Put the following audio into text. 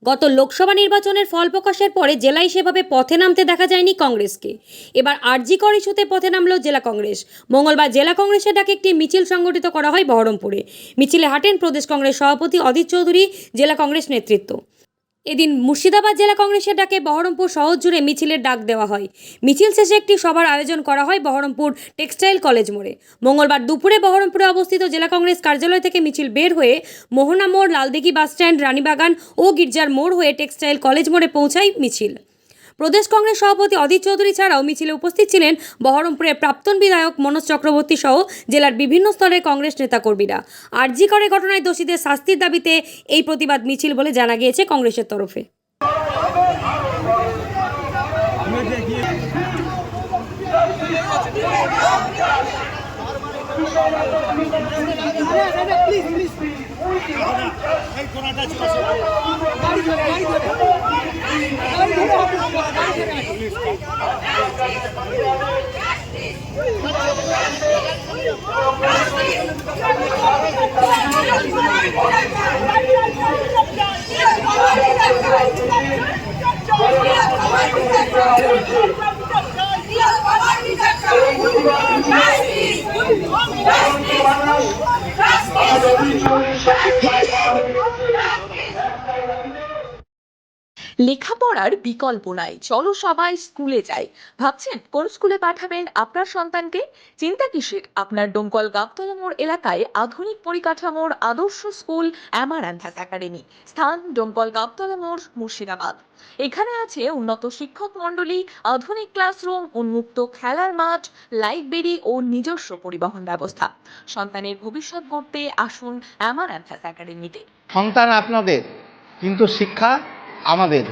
গত লোকসভা নির্বাচনের ফল প্রকাশের পরে জেলায় সেভাবে পথে নামতে দেখা যায়নি কংগ্রেসকে। এবার আরজি কর ইস্যুতে পথে নামল জেলা কংগ্রেস। মঙ্গলবার জেলা কংগ্রেসের ডাকে একটি মিছিল সংগঠিত করা হয় বহরমপুরে। মিছিলে হাঁটেন প্রদেশ কংগ্রেস সভাপতি অধীর চৌধুরী, জেলা কংগ্রেস নেতৃত্ব। এদিন মুর্শিদাবাদ জেলা কংগ্রেসের ডাকে বহরমপুর শহর জুড়ে মিছিলের ডাক দেওয়া হয়। মিছিল শেষে একটি সভার আয়োজন করা হয় বহরমপুর টেক্সটাইল কলেজ মোড়ে। মঙ্গলবার দুপুরে বহরমপুরে অবস্থিত জেলা কংগ্রেস কার্যালয় থেকে মিছিল বের হয়ে মোহনা মোড়, লালদিঘি বাসস্ট্যান্ড, রানীবাগান ও গির্জার মোড় হয়ে টেক্সটাইল কলেজ মোড়ে পৌঁছায় মিছিল। প্রদেশ কংগ্রেস সভাপতি অধীর চৌধুরী ছাড়াও মিছিলে উপস্থিত ছিলেন বহরমপুরের প্রাক্তন বিধায়ক মনোজ চক্রবর্তী সহ জেলার বিভিন্ন স্তরের কংগ্রেস নেতাকর্মীরা। আরজি করের ঘটনায় দোষীদের শাস্তির দাবিতে এই প্রতিবাদ মিছিল বলে জানা গিয়েছে কংগ্রেসের তরফে। লেখাপড়ার বিকল্প নাই, চলো সবাই স্কুলে যাই। ভাবছেন কোন স্কুলে পাঠাবেন আপনার সন্তানকে? চিন্তা কিসের? আপনার ডোমকল গাবতলা মোড় এলাকায় আধুনিক পরিকাঠামোর আদর্শ স্কুল অ্যামারান্থাস একাডেমি। স্থান ডোমকল গাবতলা মোড়, মুর্শিদাবাদ। এখানে আছে উন্নত শিক্ষক মন্ডলী, আধুনিক ক্লাসরুম, উন্মুক্ত খেলার মাঠ, লাইব্রেরি ও নিজস্ব পরিবহন ব্যবস্থা। সন্তানের ভবিষ্যৎ গড়তে আসুন অ্যামারান্থাস একাডেমিতে। সন্তান আপনাদের, কিন্তু শিক্ষা আমাদের।